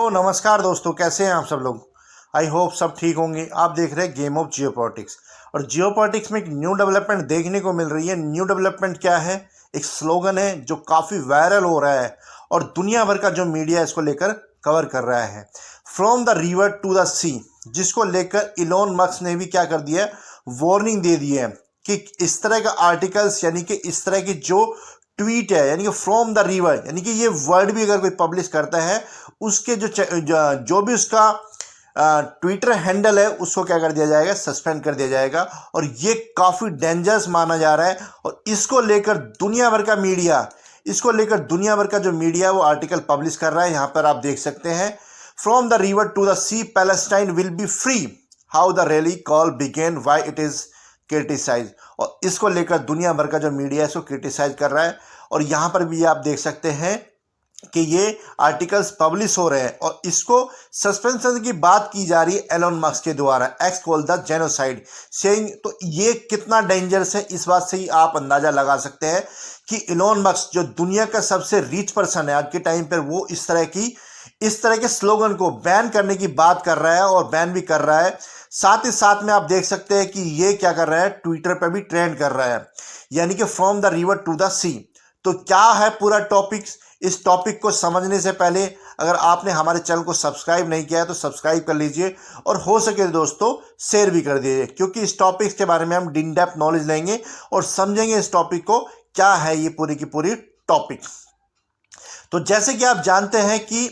तो नमस्कार दोस्तों, कैसे हैं आप सब लोग। आई होप सब ठीक होंगे। आप देख रहे हैं गेम ऑफ जियोपॉलिटिक्स और जियोपॉलिटिक्स में एक न्यू डेवलपमेंट देखने को मिल रही है। न्यू डेवलपमेंट क्या है? एक स्लोगन है जो काफ़ी वायरल हो रहा है और दुनिया भर का जो मीडिया इसको लेकर कवर कर रहा है, from the river to the sea, जिसको लेकर इलोन मस्क ने भी क्या कर दिया है, वार्निंग दे दी है कि इस तरह का आर्टिकल्स यानी कि इस तरह की जो ट्वीट है यानी कि फ्रॉम द रिवर यानी कि ये वर्ड भी अगर कोई पब्लिश करता है, उसके जो भी उसका ट्विटर हैंडल है उसको क्या कर दिया जाएगा, सस्पेंड कर दिया जाएगा। और ये काफ़ी डेंजरस माना जा रहा है और इसको लेकर दुनिया भर का जो मीडिया है वो आर्टिकल पब्लिश कर रहा है। यहाँ पर आप देख सकते हैं, from the river to the sea Palestine will be free, how the rally call began, why it is criticise. और इसको लेकर दुनिया भर का जो मीडिया है इसको क्रिटिसाइज कर रहा है। और यहाँ पर भी आप देख सकते हैं कि ये आर्टिकल्स पब्लिश हो रहे हैं और इसको सस्पेंशन की बात की जा रही है एलोन मस्क के द्वारा, x call the genocide saying. तो ये कितना डेंजरस है, इस बात से ही आप अंदाजा लगा सकते हैं कि एलोन मस्क जो दुनिया का सबसे रिच पर्सन है आज के टाइम पर, वो इस तरह के स्लोगन को बैन करने की बात कर रहा है और बैन भी कर रहा है। साथ ही साथ में आप देख सकते हैं कि ये क्या कर रहा है, ट्विटर पर भी ट्रेंड कर रहा है, यानी कि from the river to the sea. तो क्या है पूरा टॉपिक्स, इस टॉपिक को समझने से पहले अगर आपने हमारे चैनल को सब्सक्राइब नहीं किया है तो सब्सक्राइब कर लीजिए और हो सके तो दोस्तों शेयर भी कर दीजिए, क्योंकि इस टॉपिक्स के बारे में हम इन डेप्थ नॉलेज लेंगे और समझेंगे इस टॉपिक को क्या है ये पूरी की पूरी टॉपिक। तो जैसे कि आप जानते हैं कि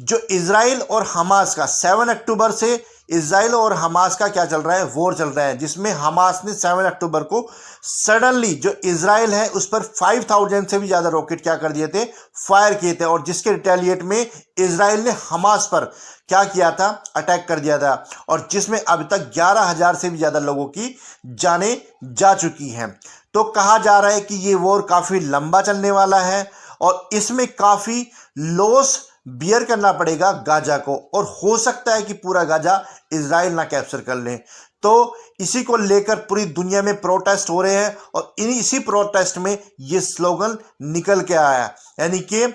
जो इजराइल और हमास का 7 अक्टूबर से इजराइल और हमास का क्या चल रहा है, वॉर चल रहा है, जिसमें हमास ने 7 अक्टूबर को सडनली जो इजराइल है उस पर 5000 से भी ज़्यादा रॉकेट क्या कर दिए थे, फायर किए थे। और जिसके रिटेलिएट में इजराइल ने हमास पर क्या किया था, अटैक कर दिया था, और जिसमें अभी तक 11,000 से भी ज़्यादा लोगों की जानें जा चुकी हैं। तो कहा जा रहा है कि ये वॉर काफ़ी लंबा चलने वाला है और इसमें काफ़ी लॉस बियर करना पड़ेगा गाजा को, और हो सकता है कि पूरा गाजा इजराइल ना कैप्चर कर ले। तो इसी को लेकर पूरी दुनिया में प्रोटेस्ट हो रहे हैं और इसी प्रोटेस्ट में ये स्लोगन निकल के आया, यानी कि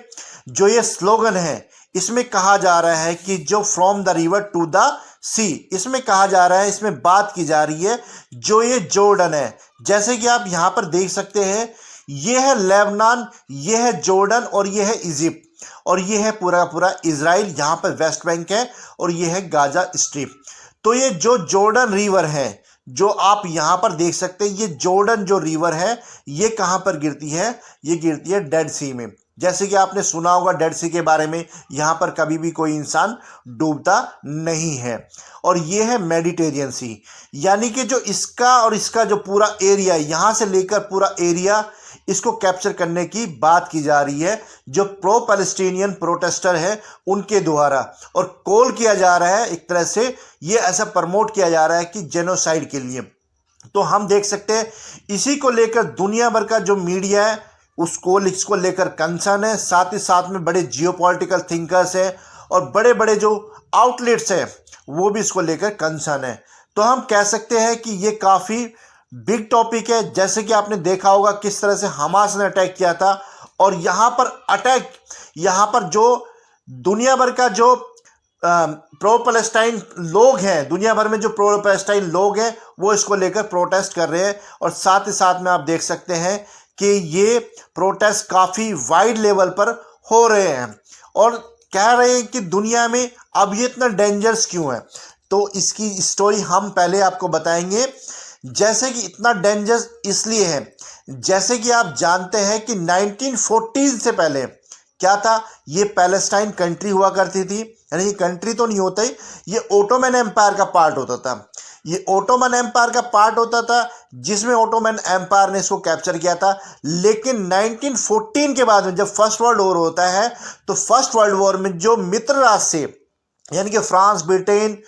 जो ये स्लोगन है इसमें कहा जा रहा है कि जो from the river to the sea, इसमें कहा जा रहा है, इसमें बात की जा रही है जो ये जॉर्डन है। जैसे कि आप यहाँ पर देख सकते हैं, ये है लेबनान, ये है जॉर्डन और ये है इजिप्ट, और ये है पूरा पूरा इजराइल, यहाँ पर वेस्ट बैंक है, और ये है गाजा स्ट्रिप। तो ये जो जॉर्डन रिवर है जो आप यहाँ पर देख सकते हैं, ये जॉर्डन जो रिवर है ये कहाँ पर गिरती है, ये गिरती है डेड सी में। जैसे कि आपने सुना होगा डेड सी के बारे में, यहाँ पर कभी भी कोई इंसान डूबता नहीं है। और ये है मेडिटेरियन सी, यानी कि जो इसका और इसका जो पूरा एरिया, यहाँ से लेकर पूरा एरिया, इसको कैप्चर करने की बात की जा रही है जो प्रो पैलेस्टीनियन प्रोटेस्टर है उनके द्वारा, और कॉल किया जा रहा है, एक तरह से ये ऐसा प्रमोट किया जा रहा है कि जेनोसाइड के लिए। तो हम देख सकते हैं इसी को लेकर दुनिया भर का जो मीडिया है इसको लेकर कंसर्न है। साथ ही साथ में बड़े जियोपॉलिटिकल थिंकर्स हैं और बड़े बड़े जो आउटलेट्स हैं वो भी इसको लेकर कंसर्न है। तो हम कह सकते हैं कि ये काफ़ी बिग टॉपिक है। जैसे कि आपने देखा होगा किस तरह से हमास ने अटैक किया था, और यहाँ पर जो दुनिया भर का जो प्रो पैलेस्टाइन लोग हैं, दुनिया भर में जो प्रो पैलेस्टाइन लोग हैं वो इसको लेकर प्रोटेस्ट कर रहे हैं। और साथ ही साथ में आप देख सकते हैं कि ये प्रोटेस्ट काफ़ी वाइड लेवल पर हो रहे हैं और कह रहे हैं कि दुनिया में अब ये इतना डेंजरस क्यों है। तो इसकी स्टोरी हम पहले आपको बताएंगे। जैसे कि इतना डेंजरस इसलिए है, जैसे कि आप जानते हैं कि 1914 से पहले क्या था, ये पैलेस्टाइन कंट्री हुआ करती थी, यानी ये कंट्री तो नहीं होता ही, ये ओटोमन एम्पायर का पार्ट होता था। ये ओटोमन एम्पायर का पार्ट होता था जिसमें ओटोमन एम्पायर ने इसको कैप्चर किया था। लेकिन 1914 के बाद में जब फर्स्ट वर्ल्ड वॉर होता है, तो फर्स्ट वर्ल्ड वॉर में जो मित्र राष्ट्र थे, यानी कि फ्रांस, ब्रिटेन,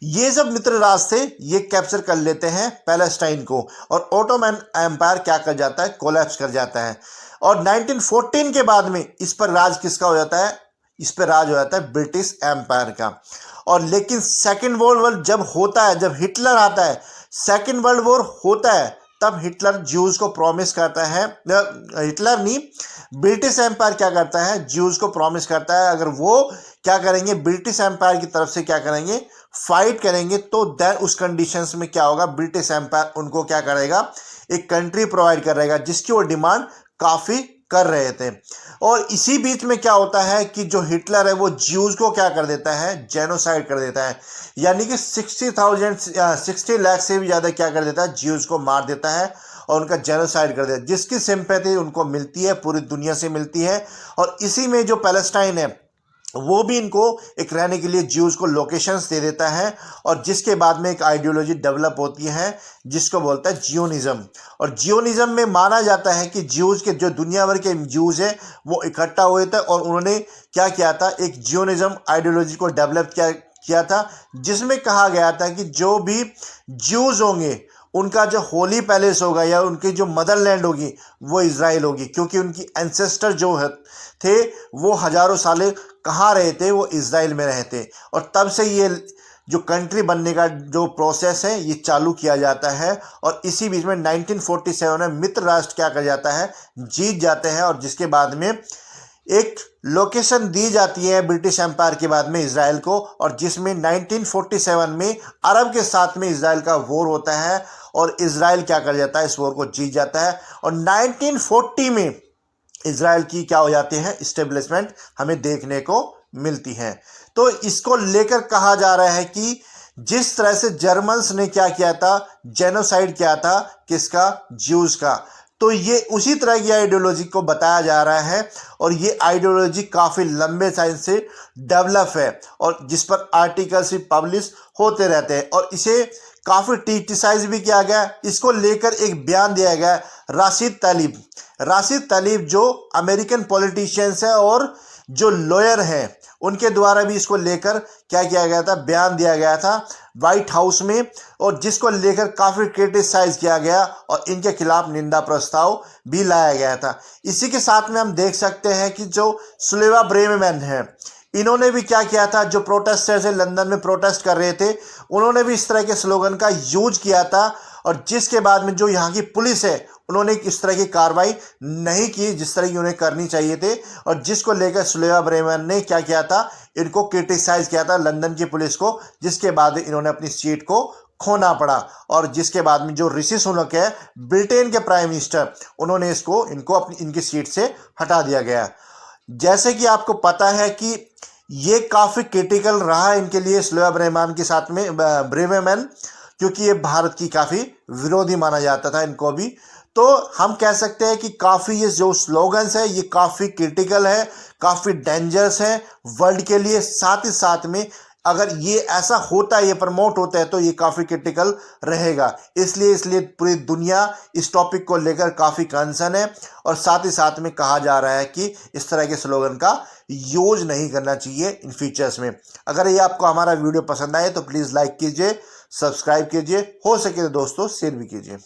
ये सब मित्र राष्ट्र थे, ये कैप्चर कर लेते हैं पैलेस्टाइन को, और ओटोमन एम्पायर क्या कर जाता है, कोलैप्स कर जाता है। और 1914 के बाद में इस पर राज किसका हो जाता है, इस पर राज हो जाता है ब्रिटिश एम्पायर का। और लेकिन सेकेंड वर्ल्ड वॉर जब होता है, जब हिटलर आता है, सेकेंड वर्ल्ड वॉर होता है, तब हिटलर ज्यूज को प्रॉमिस करता है, हिटलर नहीं, ब्रिटिश एम्पायर क्या करता है, ज्यूज को प्रॉमिस करता है अगर वो क्या करेंगे, ब्रिटिश एम्पायर की तरफ से क्या करेंगे, फाइट करेंगे, तो देन उस कंडीशंस में क्या होगा, ब्रिटिश एम्पायर उनको क्या करेगा, एक कंट्री प्रोवाइड करेगा जिसकी वो डिमांड काफ़ी कर रहे थे। और इसी बीच में क्या होता है कि जो हिटलर है वो ज्यूज को क्या कर देता है, जेनोसाइड कर देता है, यानी कि 60 लाख से भी ज़्यादा क्या कर देता है, ज्यूज को मार देता है और उनका जेनोसाइड कर देता है, जिसकी सिंपैथी उनको मिलती है, पूरी दुनिया से मिलती है। और इसी में जो पैलेस्टाइन है वो भी इनको एक रहने के लिए ज्यूज को लोकेशंस दे देता है, और जिसके बाद में एक आइडियोलॉजी डेवलप होती है जिसको बोलता है जियोनिज्म। और जियोनिज्म में माना जाता है कि ज्यूज के जो दुनिया भर के ज्यूज हैं वो इकट्ठा हुए थे और उन्होंने क्या किया था, एक जियोनिज्म आइडियोलॉजी को डेवलप किया था, जिसमें कहा गया था कि जो भी ज्यूज होंगे उनका जो होली पैलेस होगा या उनकी जो मदरलैंड होगी वो इज़राइल होगी, क्योंकि उनकी एंसेस्टर जो थे वो हज़ारों साल कहाँ रहे थे, वो इज़राइल में रहे थे। और तब से ये जो कंट्री बनने का जो प्रोसेस है ये चालू किया जाता है। और इसी बीच में 1947 में मित्र राष्ट्र क्या कर जाता है, जीत जाते हैं, और जिसके बाद में एक लोकेशन दी जाती है ब्रिटिश एम्पायर के बाद में इज़राइल को, और जिसमें 1947 में अरब के साथ में इज़राइल का वॉर होता है और इज़राइल क्या कर जाता है, इस वॉर को जीत जाता है। और 1940 में इज़राइल की क्या हो जाती है, इस्टेब्लिशमेंट हमें देखने को मिलती है। तो इसको लेकर कहा जा रहा है कि जिस तरह से जर्मन्स ने क्या किया था, जेनोसाइड किया था, किसका, ज्यूज का, तो ये उसी तरह की आइडियोलॉजी को बताया जा रहा है। और ये आइडियोलॉजी काफ़ी लंबे टाइम से डेवलप है और जिस पर आर्टिकल्स भी पब्लिश होते रहते हैं, और इसे काफ़ी क्रिटिसाइज भी किया गया। इसको लेकर एक बयान दिया गया राशिद तलीब जो अमेरिकन पॉलिटिशियंस है और जो लॉयर हैं उनके द्वारा भी इसको लेकर क्या किया गया था, बयान दिया गया था वाइट हाउस में, और जिसको लेकर काफ़ी क्रिटिसाइज किया गया और इनके खिलाफ निंदा प्रस्ताव भी लाया गया था। इसी के साथ में हम देख सकते हैं कि जो सुलेवा ब्रेमेन है, इन्होंने भी क्या किया था, जो प्रोटेस्टर्स है लंदन में प्रोटेस्ट कर रहे थे, उन्होंने भी इस तरह के स्लोगन का यूज किया था। और जिसके बाद में जो यहाँ की पुलिस है उन्होंने इस तरह की कार्रवाई नहीं की जिस तरह की उन्हें करनी चाहिए थे, और जिसको लेकर सुलेवा ब्रेमेन ने क्या किया था, इनको क्रिटिसाइज किया था लंदन की पुलिस को, जिसके बाद इन्होंने अपनी सीट को खोना पड़ा। और जिसके बाद में जो ऋषि सुनक है ब्रिटेन के प्राइम मिनिस्टर, उन्होंने इनको इनकी सीट से हटा दिया गया। जैसे कि आपको पता है कि ये काफ़ी क्रिटिकल रहा इनके लिए, सुलेवा ब्रेमेन के साथ में ब्रेमेन, क्योंकि ये भारत की काफ़ी विरोधी माना जाता था इनको भी। तो हम कह सकते हैं कि काफ़ी ये जो स्लोगन्स है ये काफ़ी क्रिटिकल है, काफ़ी डेंजरस है वर्ल्ड के लिए। साथ ही साथ में अगर ये ऐसा होता है, ये प्रमोट होता है, तो ये काफ़ी क्रिटिकल रहेगा। इसलिए पूरी दुनिया इस टॉपिक को लेकर काफ़ी कंसर्न है, और साथ ही साथ में कहा जा रहा है कि इस तरह के स्लोगन का यूज नहीं करना चाहिए इन फीचर्स में। अगर ये आपको हमारा वीडियो पसंद आए तो प्लीज़ लाइक कीजिए, सब्सक्राइब कीजिए, हो सके तो दोस्तों शेयर भी कीजिए।